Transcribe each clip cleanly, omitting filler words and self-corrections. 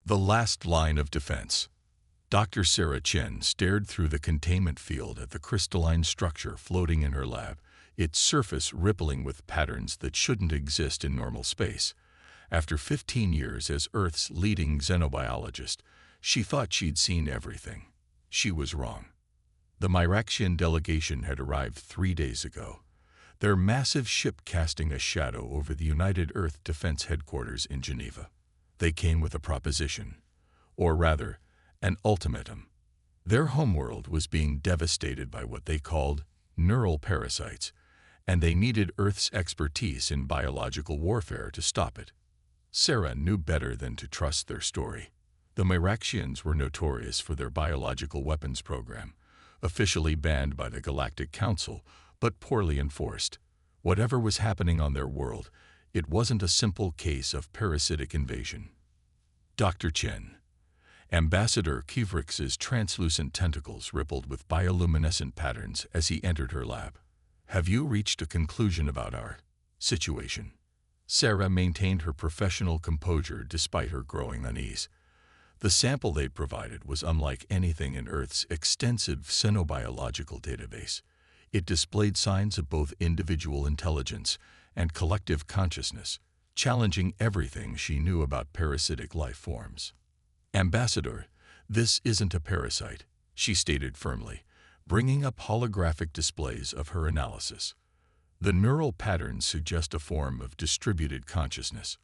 The last line of defense. Dr. Sarah Chen stared through the containment field at the crystalline structure floating in her lab, its surface rippling with patterns that shouldn't exist in normal space. After 15 years as Earth's leading xenobiologist, she thought she'd seen everything. She was wrong. The Myraxian delegation had arrived 3 days ago, their massive ship casting a shadow over the United Earth Defense Headquarters in Geneva. They came with a proposition, or rather, an ultimatum. Their homeworld was being devastated by what they called neural parasites, and they needed Earth's expertise in biological warfare to stop it. Sarah knew better than to trust their story. The Myraxians were notorious for their biological weapons program, officially banned by the Galactic Council, but poorly enforced. Whatever was happening on their world, it wasn't a simple case of parasitic invasion. Dr. Chen. Ambassador Kivrix's translucent tentacles rippled with bioluminescent patterns as he entered her lab. Have you reached a conclusion about our situation? Sarah maintained her professional composure despite her growing unease. The sample they'd provided was unlike anything in Earth's extensive xenobiological database. It displayed signs of both individual intelligence and collective consciousness, challenging everything she knew about parasitic life forms. Ambassador, this isn't a parasite, she stated firmly, bringing up holographic displays of her analysis. The neural patterns suggest a form of distributed consciousness.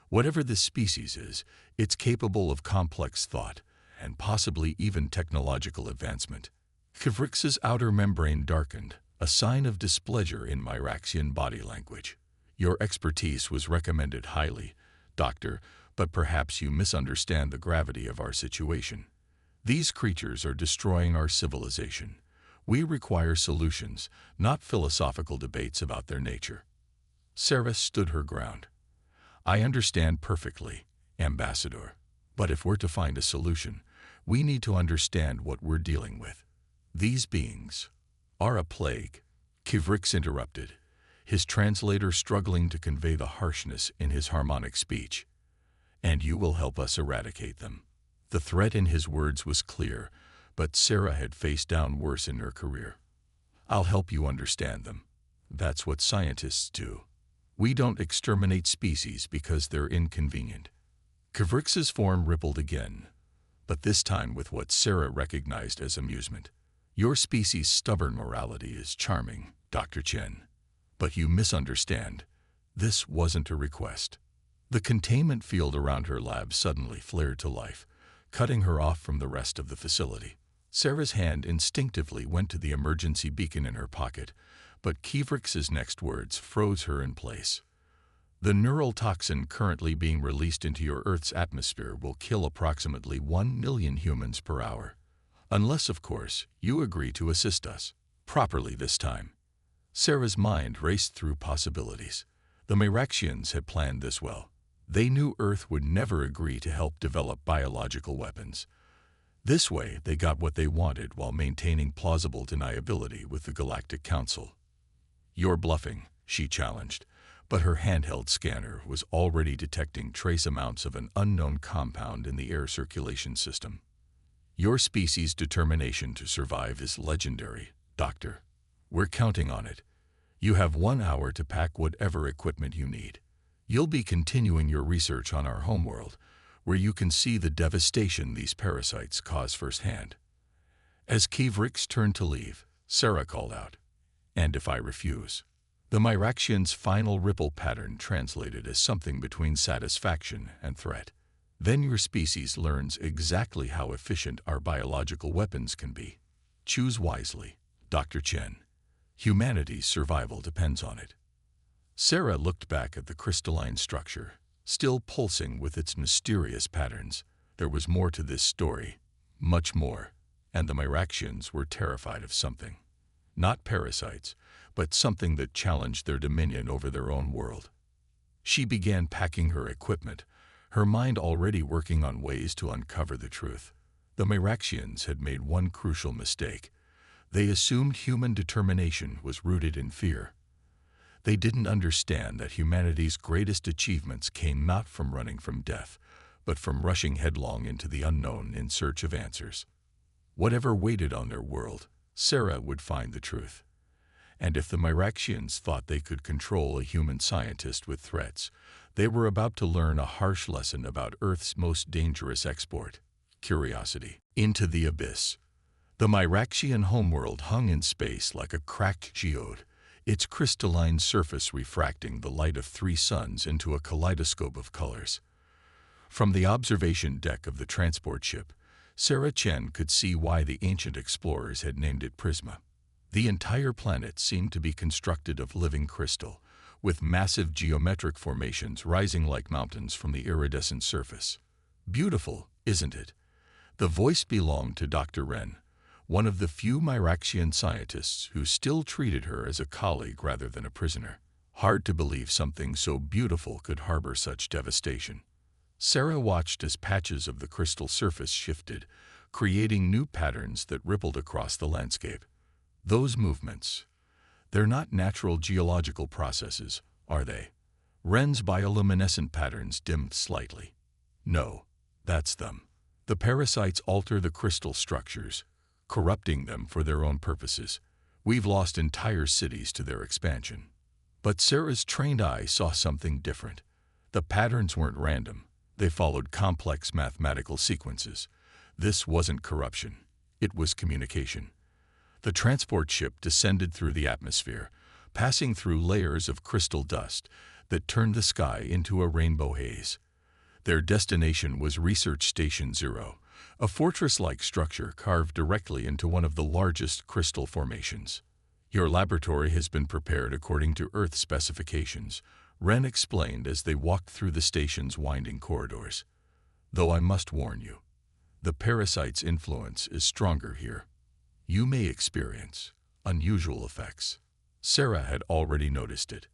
Whatever this species is, it's capable of complex thought and possibly even technological advancement. Kivrix's outer membrane darkened, a sign of displeasure in Myraxian body language. Your expertise was recommended highly, Doctor, but perhaps you misunderstand the gravity of our situation. These creatures are destroying our civilization. We require solutions, not philosophical debates about their nature. Sarah stood her ground. I understand perfectly, Ambassador, but if we're to find a solution, we need to understand what we're dealing with. These beings are a plague, Kivrix interrupted, his translator struggling to convey the harshness in his harmonic speech. And you will help us eradicate them. The threat in his words was clear, but Sarah had faced down worse in her career. I'll help you understand them. That's what scientists do. We don't exterminate species because they're inconvenient. Kivrix's form rippled again, but this time with what Sarah recognized as amusement. Your species' stubborn morality is charming, Dr. Chen. But you misunderstand. This wasn't a request. The containment field around her lab suddenly flared to life, cutting her off from the rest of the facility. Sarah's hand instinctively went to the emergency beacon in her pocket, but Kivrix's next words froze her in place. The neural toxin currently being released into your Earth's atmosphere will kill approximately 1 million humans per hour. Unless, of course, you agree to assist us, properly this time. Sarah's mind raced through possibilities. The Myraxians had planned this well. They knew Earth would never agree to help develop biological weapons. This way, they got what they wanted while maintaining plausible deniability with the Galactic Council. You're bluffing, she challenged, but her handheld scanner was already detecting trace amounts of an unknown compound in the air circulation system. Your species' determination to survive is legendary, Doctor. We're counting on it. You have 1 hour to pack whatever equipment you need. You'll be continuing your research on our homeworld, where you can see the devastation these parasites cause firsthand. As Kivrix turned to leave, Sarah called out, "And if I refuse?" The Myraxian's final ripple pattern translated as something between satisfaction and threat. Then your species learns exactly how efficient our biological weapons can be. Choose wisely, Dr. Chen. Humanity's survival depends on it. Sarah looked back at the crystalline structure, still pulsing with its mysterious patterns. There was more to this story, much more, and the Myraxians were terrified of something. Not parasites, but something that challenged their dominion over their own world. She began packing her equipment, her mind already working on ways to uncover the truth. The Myraxians had made one crucial mistake. They assumed human determination was rooted in fear. They didn't understand that humanity's greatest achievements came not from running from death, but from rushing headlong into the unknown in search of answers. Whatever waited on their world, Sarah would find the truth. And if the Myraxians thought they could control a human scientist with threats, they were about to learn a harsh lesson about Earth's most dangerous export: curiosity. Into the abyss. The Myraxian homeworld hung in space like a cracked geode, its crystalline surface refracting the light of 3 suns into a kaleidoscope of colors. From the observation deck of the transport ship, Sarah Chen could see why the ancient explorers had named it Prisma. The entire planet seemed to be constructed of living crystal, with massive geometric formations rising like mountains from the iridescent surface. Beautiful, isn't it? The voice belonged to Dr. Ren, one of the few Myraxian scientists who still treated her as a colleague rather than a prisoner. Hard to believe something so beautiful could harbor such devastation. Sarah watched as patches of the crystal surface shifted, creating new patterns that rippled across the landscape. Those movements, they're not natural geological processes, are they? Ren's bioluminescent patterns dimmed slightly. No, that's them. The parasites alter the crystal structures, corrupting them for their own purposes. We've lost entire cities to their expansion. But Sarah's trained eye saw something different. The patterns weren't random. They followed complex mathematical sequences. This wasn't corruption. It was communication. The transport ship descended through the atmosphere, passing through layers of crystal dust that turned the sky into a rainbow haze. Their destination was Research Station Zero, a fortress-like structure carved directly into one of the largest crystal formations. Your laboratory has been prepared according to Earth specifications, Ren explained as they walked through the station's winding corridors. Though I must warn you, the parasite's influence is stronger here. You may experience unusual effects. Sarah had already noticed it.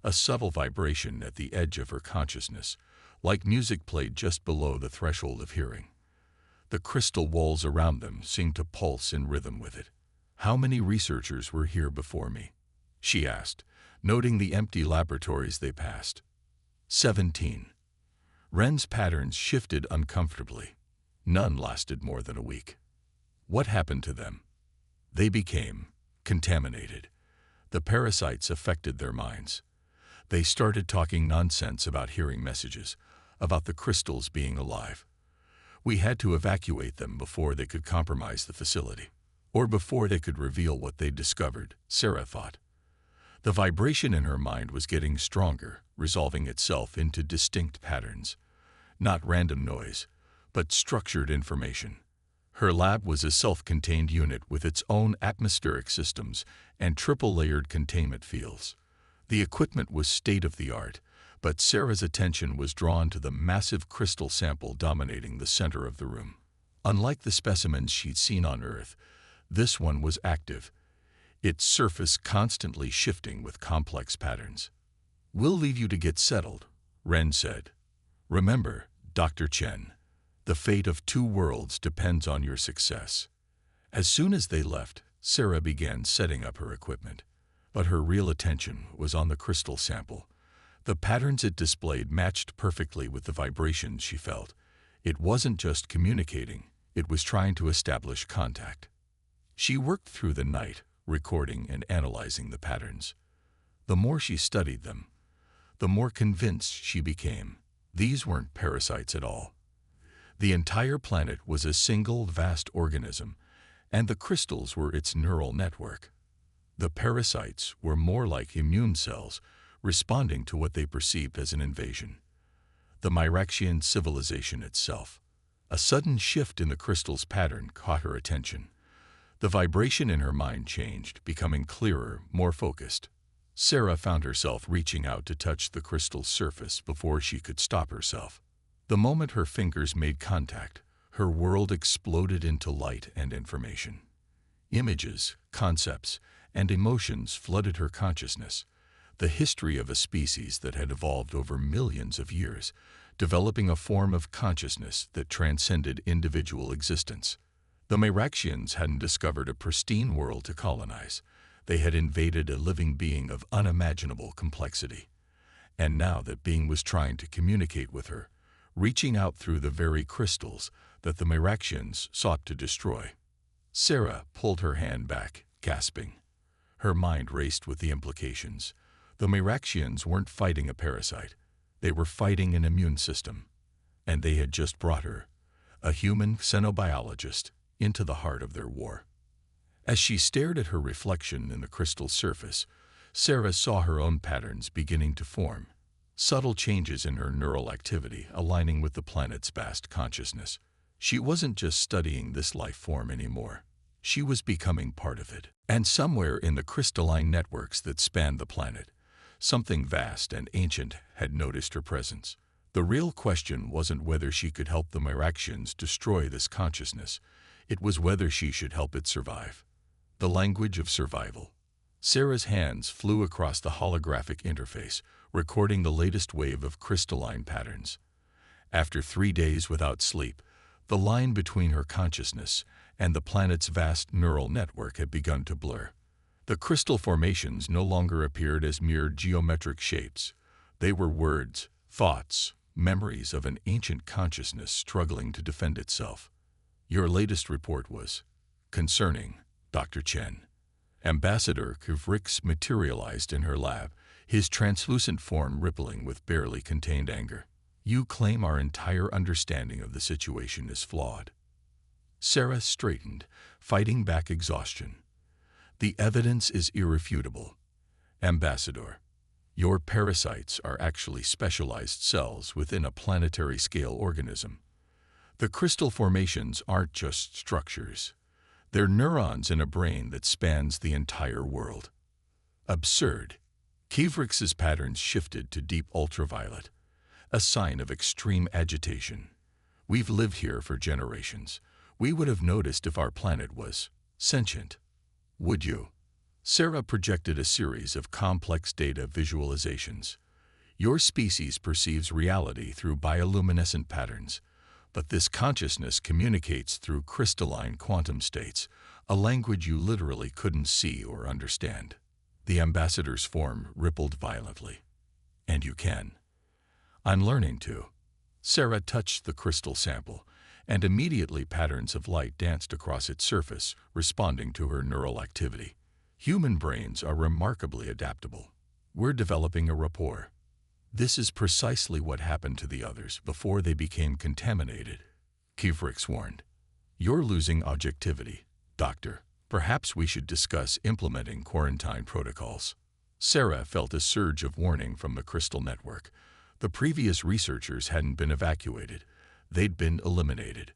A subtle vibration at the edge of her consciousness, like music played just below the threshold of hearing. The crystal walls around them seemed to pulse in rhythm with it. How many researchers were here before me? She asked, noting the empty laboratories they passed. 17. Ren's patterns shifted uncomfortably. None lasted more than a week. What happened to them? They became contaminated. The parasites affected their minds. They started talking nonsense about hearing messages, about the crystals being alive. We had to evacuate them before they could compromise the facility, or before they could reveal what they'd discovered, Sarah thought. The vibration in her mind was getting stronger, resolving itself into distinct patterns. Not random noise, but structured information. Her lab was a self-contained unit with its own atmospheric systems and triple-layered containment fields. The equipment was state-of-the-art, but Sarah's attention was drawn to the massive crystal sample dominating the center of the room. Unlike the specimens she'd seen on Earth, this one was active, its surface constantly shifting with complex patterns. "We'll leave you to get settled," Ren said. "Remember, Dr. Chen, the fate of 2 worlds depends on your success." As soon as they left, Sarah began setting up her equipment. But her real attention was on the crystal sample. The patterns it displayed matched perfectly with the vibrations she felt. It wasn't just communicating, it was trying to establish contact. She worked through the night, recording and analyzing the patterns. The more she studied them, the more convinced she became. These weren't parasites at all. The entire planet was a single vast organism, and the crystals were its neural network. The parasites were more like immune cells, responding to what they perceived as an invasion. The Myraxian civilization itself. A sudden shift in the crystal's pattern caught her attention. The vibration in her mind changed, becoming clearer, more focused. Sarah found herself reaching out to touch the crystal's surface before she could stop herself. The moment her fingers made contact, her world exploded into light and information. Images, concepts, and emotions flooded her consciousness. The history of a species that had evolved over millions of years, developing a form of consciousness that transcended individual existence. The Myraxians hadn't discovered a pristine world to colonize. They had invaded a living being of unimaginable complexity. And now that being was trying to communicate with her, reaching out through the very crystals that the Miraxians sought to destroy. Sarah pulled her hand back, gasping. Her mind raced with the implications. The Miraxians weren't fighting a parasite. They were fighting an immune system. And they had just brought her, a human xenobiologist, into the heart of their war. As she stared at her reflection in the crystal surface, Sarah saw her own patterns beginning to form, subtle changes in her neural activity aligning with the planet's vast consciousness. She wasn't just studying this life form anymore. She was becoming part of it. And somewhere in the crystalline networks that spanned the planet, something vast and ancient had noticed her presence. The real question wasn't whether she could help the Miraxians destroy this consciousness. It was whether she should help it survive. The language of survival. Sarah's hands flew across the holographic interface, recording the latest wave of crystalline patterns. After 3 days without sleep, the line between her consciousness and the planet's vast neural network had begun to blur. The crystal formations no longer appeared as mere geometric shapes. They were words, thoughts, memories of an ancient consciousness struggling to defend itself. Your latest report was concerning, Dr. Chen. Ambassador Kivrix materialized in her lab, his translucent form rippling with barely contained anger. You claim our entire understanding of the situation is flawed. Sarah straightened, fighting back exhaustion. The evidence is irrefutable. Ambassador, your parasites are actually specialized cells within a planetary-scale organism. The crystal formations aren't just structures. They're neurons in a brain that spans the entire world. Absurd. Kivrix's patterns shifted to deep ultraviolet, a sign of extreme agitation. We've lived here for generations. We would have noticed if our planet was sentient. Would you? Sarah projected a series of complex data visualizations. Your species perceives reality through bioluminescent patterns, but this consciousness communicates through crystalline quantum states, a language you literally couldn't see or understand. The ambassador's form rippled violently. And you can. I'm learning to. Sarah touched the crystal sample, and immediately patterns of light danced across its surface, responding to her neural activity. Human brains are remarkably adaptable. We're developing a rapport. This is precisely what happened to the others before they became contaminated, Kivrix warned. You're losing objectivity, Doctor. Perhaps we should discuss implementing quarantine protocols. Sarah felt a surge of warning from the crystal network. The previous researchers hadn't been evacuated. They'd been eliminated.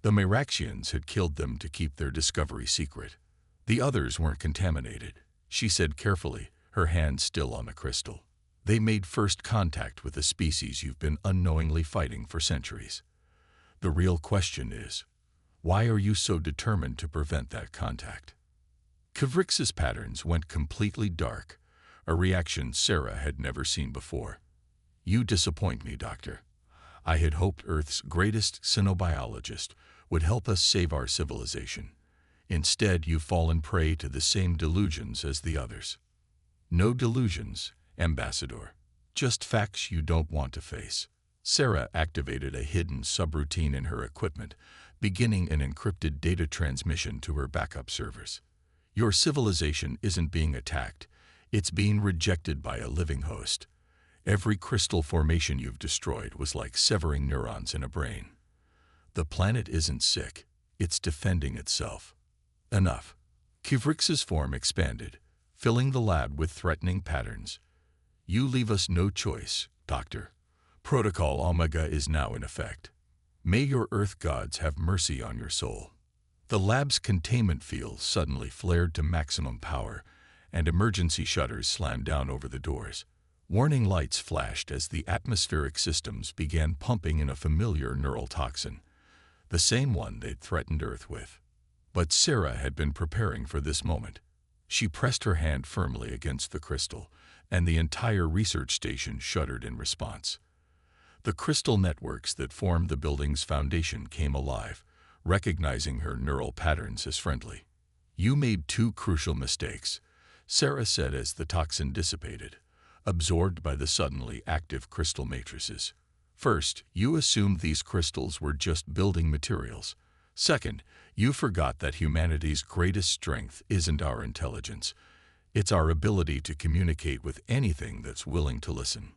The Miraxians had killed them to keep their discovery secret. The others weren't contaminated, she said carefully, her hand still on the crystal. They made first contact with a species you've been unknowingly fighting for centuries. The real question is, why are you so determined to prevent that contact? Kivrix's patterns went completely dark, a reaction Sarah had never seen before. You disappoint me, Doctor. I had hoped Earth's greatest xenobiologist would help us save our civilization. Instead, you've fallen prey to the same delusions as the others. No delusions, Ambassador. Just facts you don't want to face. Sarah activated a hidden subroutine in her equipment, beginning an encrypted data transmission to her backup servers. Your civilization isn't being attacked. It's being rejected by a living host. Every crystal formation you've destroyed was like severing neurons in a brain. The planet isn't sick. It's defending itself. Enough. Kivrix's form expanded, filling the lab with threatening patterns. You leave us no choice, Doctor. Protocol Omega is now in effect. May your Earth gods have mercy on your soul. The lab's containment field suddenly flared to maximum power, and emergency shutters slammed down over the doors. Warning lights flashed as the atmospheric systems began pumping in a familiar neural toxin, the same one they'd threatened Earth with. But Sarah had been preparing for this moment. She pressed her hand firmly against the crystal, and the entire research station shuddered in response. The crystal networks that formed the building's foundation came alive, recognizing her neural patterns as friendly. You made two crucial mistakes, Sarah said as the toxin dissipated, absorbed by the suddenly active crystal matrices. First, you assumed these crystals were just building materials. Second, you forgot that humanity's greatest strength isn't our intelligence. It's our ability to communicate with anything that's willing to listen.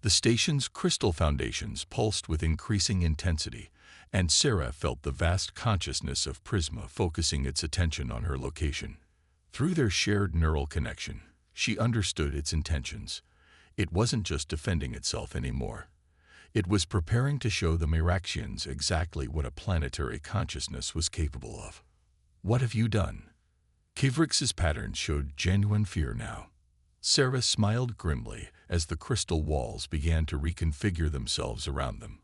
The station's crystal foundations pulsed with increasing intensity, and Sarah felt the vast consciousness of Prisma focusing its attention on her location. Through their shared neural connection, she understood its intentions. It wasn't just defending itself anymore. It was preparing to show the Miraxians exactly what a planetary consciousness was capable of. "What have you done?" Kivrix's patterns showed genuine fear now. Sarah smiled grimly as the crystal walls began to reconfigure themselves around them.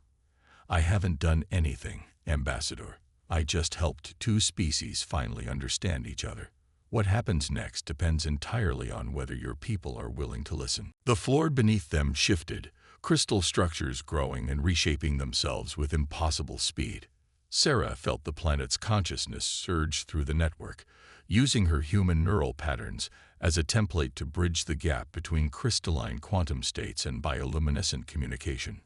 "I haven't done anything, Ambassador. I just helped two species finally understand each other. What happens next depends entirely on whether your people are willing to listen." The floor beneath them shifted, crystal structures growing and reshaping themselves with impossible speed. Sarah felt the planet's consciousness surge through the network, using her human neural patterns as a template to bridge the gap between crystalline quantum states and bioluminescent communication.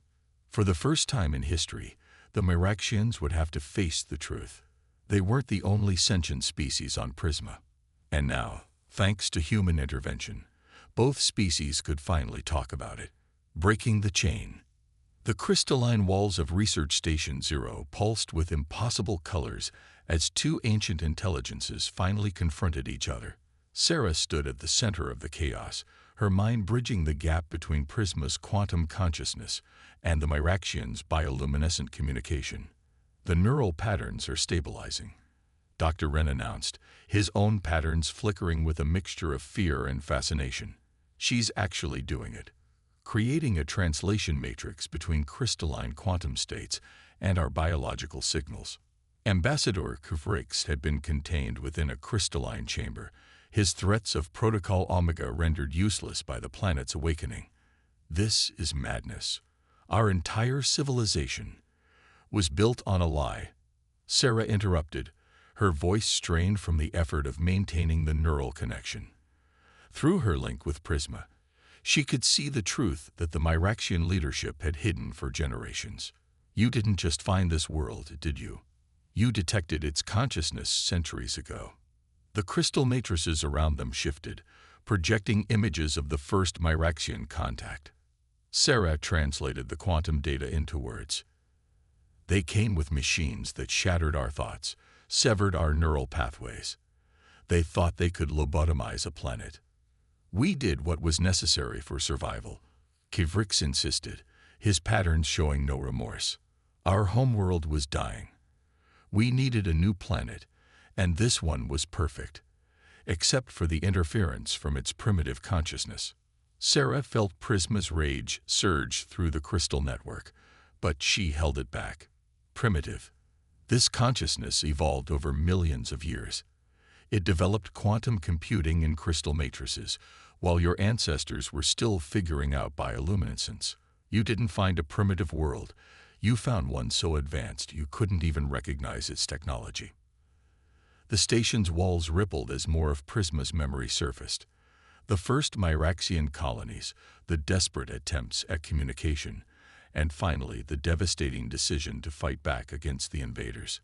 For the first time in history, the Miraxians would have to face the truth. They weren't the only sentient species on Prisma. And now, thanks to human intervention, both species could finally talk about it. Breaking the chain. The crystalline walls of Research Station Zero pulsed with impossible colors as two ancient intelligences finally confronted each other. Sarah stood at the center of the chaos, her mind bridging the gap between Prisma's quantum consciousness and the Miraxians' bioluminescent communication. "The neural patterns are stabilizing," Dr. Wren announced, his own patterns flickering with a mixture of fear and fascination. "She's actually doing it, creating a translation matrix between crystalline quantum states and our biological signals." Ambassador Kivrix had been contained within a crystalline chamber, his threats of Protocol Omega rendered useless by the planet's awakening. "This is madness. Our entire civilization was built on a lie." Sarah interrupted, her voice strained from the effort of maintaining the neural connection. Through her link with Prisma, she could see the truth that the Miraxian leadership had hidden for generations. "You didn't just find this world, did you? You detected its consciousness centuries ago." The crystal matrices around them shifted, projecting images of the first Miraxian contact. Sarah translated the quantum data into words. "They came with machines that shattered our thoughts, severed our neural pathways. They thought they could lobotomize a planet. We did what was necessary for survival," Kivrix insisted, his patterns showing no remorse. "Our homeworld was dying. We needed a new planet, and this one was perfect, except for the interference from its primitive consciousness." Sarah felt Prisma's rage surge through the crystal network, but she held it back. "Primitive. This consciousness evolved over millions of years. It developed quantum computing in crystal matrices, while your ancestors were still figuring out bioluminescence. You didn't find a primitive world. You found one so advanced you couldn't even recognize its technology." The station's walls rippled as more of Prisma's memory surfaced. The first Miraxian colonies, the desperate attempts at communication, and finally the devastating decision to fight back against the invaders.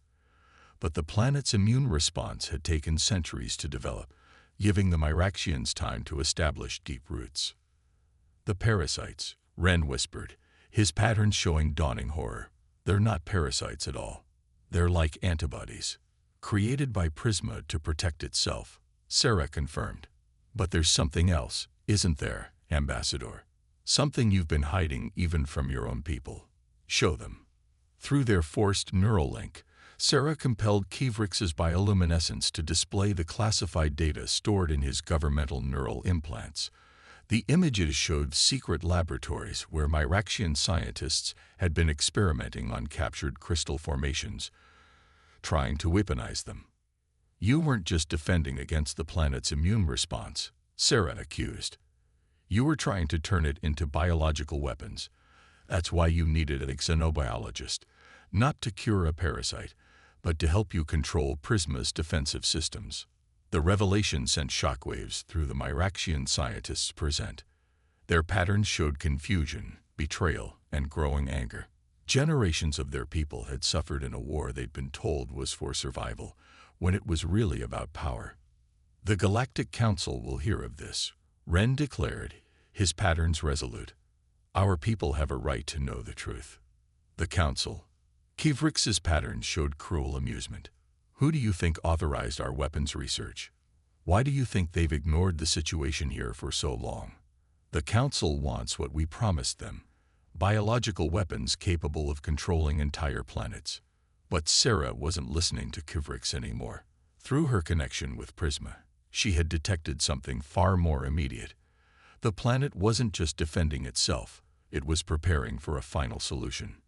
But the planet's immune response had taken centuries to develop, giving the Miraxians time to establish deep roots. "The parasites," Wren whispered, his patterns showing dawning horror. "They're not parasites at all. They're like antibodies, created by Prisma to protect itself," Sarah confirmed. "But there's something else, isn't there, Ambassador? Something you've been hiding even from your own people. Show them." Through their forced neural link, Sarah compelled Kivrix's bioluminescence to display the classified data stored in his governmental neural implants. The images showed secret laboratories where Miraxian scientists had been experimenting on captured crystal formations, trying to weaponize them. "You weren't just defending against the planet's immune response," Sarah accused. "You were trying to turn it into biological weapons. That's why you needed a xenobiologist, not to cure a parasite, but to help you control Prisma's defensive systems." The revelation sent shockwaves through the Miraxian scientists present. Their patterns showed confusion, betrayal, and growing anger. Generations of their people had suffered in a war they'd been told was for survival, when it was really about power. "The Galactic Council will hear of this," Ren declared, his patterns resolute. "Our people have a right to know the truth." The Council. Kivrix's patterns showed cruel amusement. "Who do you think authorized our weapons research? Why do you think they've ignored the situation here for so long? The Council wants what we promised them: biological weapons capable of controlling entire planets." But Sarah wasn't listening to Kivrix anymore. Through her connection with Prisma, she had detected something far more immediate. The planet wasn't just defending itself, it was preparing for a final solution.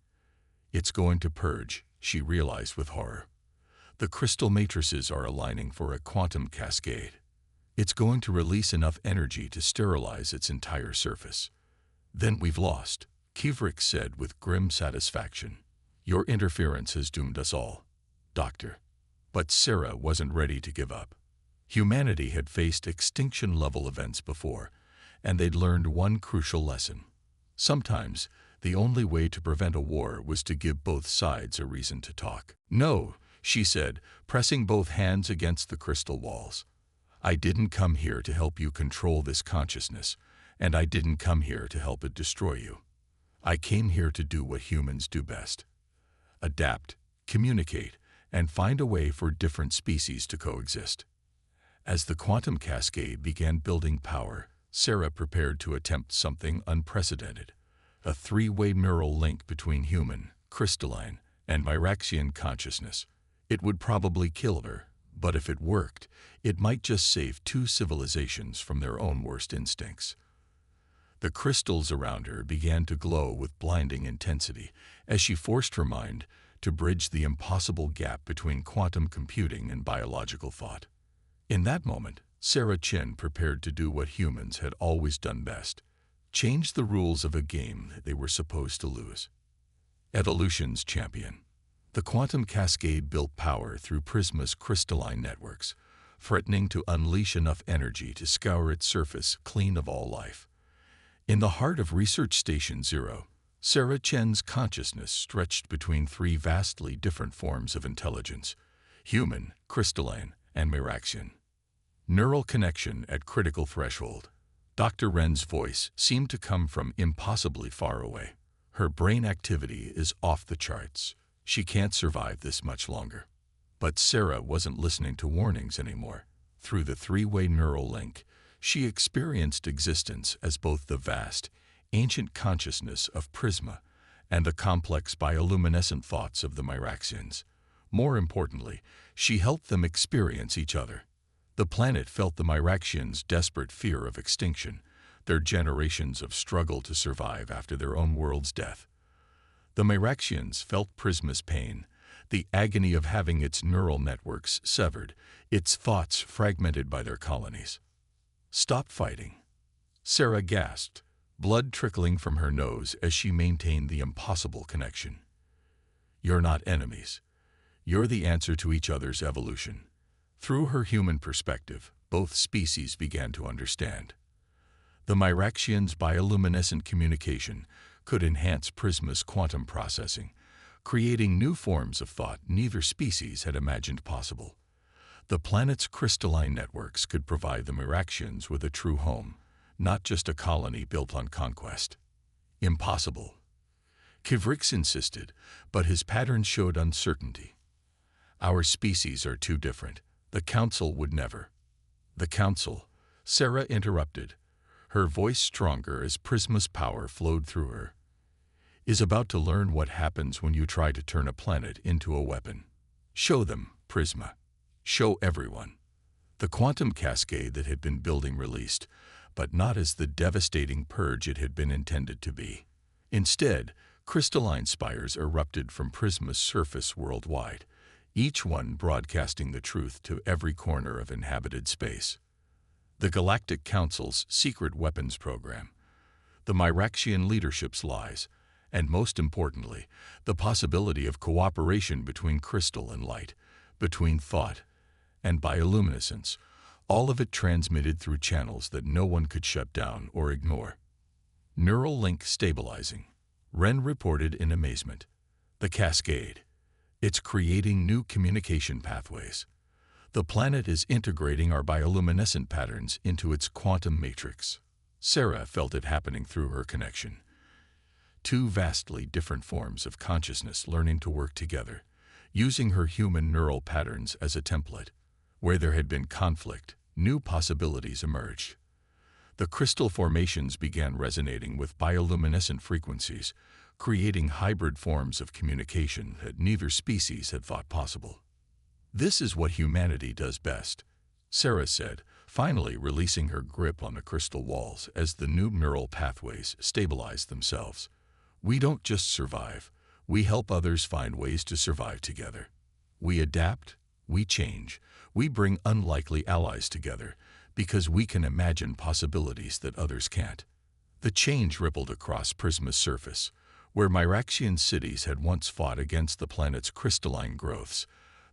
"It's going to purge," she realized with horror. "The crystal matrices are aligning for a quantum cascade. It's going to release enough energy to sterilize its entire surface. Then we've lost," Kivrix said with grim satisfaction. "Your interference has doomed us all, Doctor." But Sarah wasn't ready to give up. Humanity had faced extinction-level events before, and they'd learned one crucial lesson. Sometimes, the only way to prevent a war was to give both sides a reason to talk. "No," she said, pressing both hands against the crystal walls. "I didn't come here to help you control this consciousness, and I didn't come here to help it destroy you. I came here to do what humans do best: adapt, communicate, and find a way for different species to coexist." As the quantum cascade began building power, Sarah prepared to attempt something unprecedented: a three-way neural link between human, crystalline, and Myraxian consciousness. It would probably kill her, but if it worked, it might just save two civilizations from their own worst instincts. The crystals around her began to glow with blinding intensity as she forced her mind to bridge the impossible gap between quantum computing and biological thought. In that moment, Sarah Chen prepared to do what humans had always done best: change the rules of a game they were supposed to lose. Evolution's champion. The quantum cascade built power through Prisma's crystalline networks, threatening to unleash enough energy to scour its surface clean of all life. In the heart of Research Station Zero, Sarah Chen's consciousness stretched between three vastly different forms of intelligence: human, crystalline, and Myraxian. Neural connection at critical threshold. Dr. Ren's voice seemed to come from impossibly far away. "Her brain activity is off the charts. She can't survive this much longer." But Sarah wasn't listening to warnings anymore. Through the three-way neural link, she experienced existence as both the vast, ancient consciousness of Prisma and the complex bioluminescent thoughts of the Myraxians. More importantly, she helped them experience each other. The planet felt the Myraxians' desperate fear of extinction, their generations of struggle to survive after their own world's death. The Myraxians felt Prisma's pain, the agony of having its neural networks severed, its thoughts fragmented by their colonies. "Stop fighting," Sarah gasped, blood trickling from her nose as she maintained the impossible connection. "You're not enemies. You're the answer to each other's evolution." Through her human perspective, both species began to understand. The Myraxians' bioluminescent communication could enhance Prisma's quantum processing, creating new forms of thought neither species had imagined possible. The planet's crystalline networks could provide the Myraxians with a true home, not just a colony built on conquest. "Impossible," Kivrix insisted, but his patterns showed uncertainty. "Our species are too different. The Council would never." "The Council," Sarah interrupted, her voice stronger as Prisma's power flowed through her, "is about to learn what happens when you try to turn a planet into a weapon. Show them, Prisma. Show everyone." The quantum cascade that had been building released, but not as the devastating purge it had been intended to be. Instead, crystalline spires erupted from Prisma's surface worldwide, each one broadcasting the truth to every corner of inhabited space. The Galactic Council's secret weapons program, the Myraxian leadership's lies, and most importantly, the possibility of cooperation between crystal and light, between thought and bioluminescence, all of it transmitted through channels that no one could shut down or ignore. Neural link stabilizing. Ren reported in amazement. The cascade. It's creating new communication pathways. The planet is integrating our bioluminescent patterns into its quantum matrix. Sarah felt it happening through her connection. Two vastly different forms of consciousness learning to work together, using her human neural patterns as a template. Where there had been conflict, new possibilities emerged. The crystal formations began resonating with bioluminescent frequencies, creating hybrid forms of communication that neither species had thought possible. "This is what humanity does best," Sarah said, finally releasing her grip on the crystal walls as the new neural pathways stabilized themselves. "We don't just survive, we help others find ways to survive together. We adapt, we change, we bring unlikely allies together, because we can imagine possibilities that others can't." The change rippled across Prisma's surface, where Myraxian cities had once fought against the planet's crystalline growths.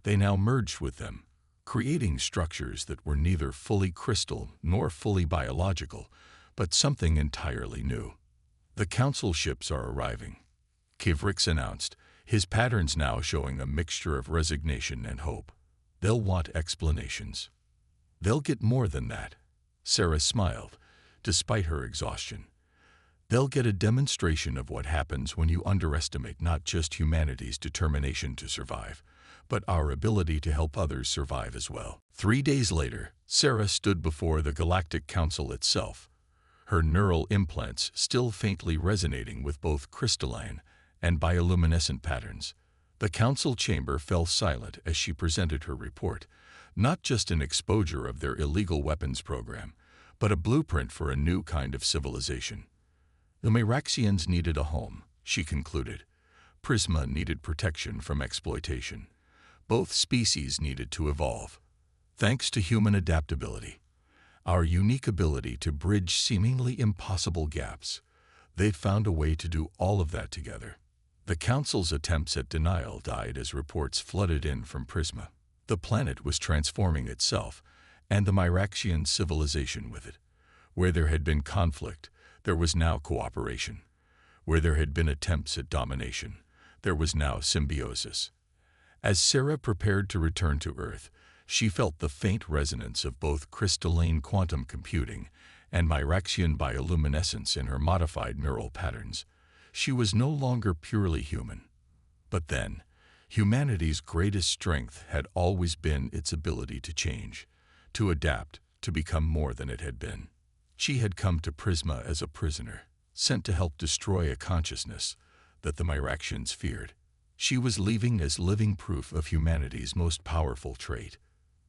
They now merged with them, creating structures that were neither fully crystal nor fully biological, but something entirely new. "The council ships are arriving," Kivrix announced, his patterns now showing a mixture of resignation and hope. "They'll want explanations." "They'll get more than that," Sarah smiled, despite her exhaustion. "They'll get a demonstration of what happens when you underestimate not just humanity's determination to survive, but our ability to help others survive as well." 3 days later, Sarah stood before the Galactic Council itself, her neural implants still faintly resonating with both crystalline and bioluminescent patterns. The council chamber fell silent as she presented her report, not just an exposure of their illegal weapons program, but a blueprint for a new kind of civilization. The Myraxians needed a home, she concluded. Prisma needed protection from exploitation. Both species needed to evolve. Thanks to human adaptability, our unique ability to bridge seemingly impossible gaps, they'd found a way to do all of that together. The Council's attempts at denial died as reports flooded in from Prisma. The planet was transforming itself, and the Myraxian civilization with it. Where there had been conflict, there was now cooperation. Where there had been attempts at domination, there was now symbiosis. As Sarah prepared to return to Earth, she felt the faint resonance of both crystalline quantum computing and Myraxian bioluminescence in her modified neural patterns. She was no longer purely human. But then, humanity's greatest strength had always been its ability to change, to adapt, to become more than it had been. She had come to Prisma as a prisoner, sent to help destroy a consciousness that the Myraxians feared. She was leaving as living proof of humanity's most powerful trait,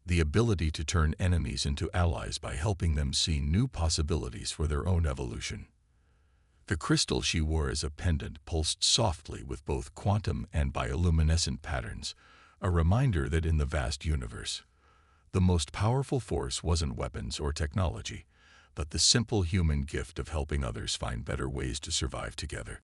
the ability to turn enemies into allies by helping them see new possibilities for their own evolution. The crystal she wore as a pendant pulsed softly with both quantum and bioluminescent patterns, a reminder that in the vast universe, the most powerful force wasn't weapons or technology, but the simple human gift of helping others find better ways to survive together.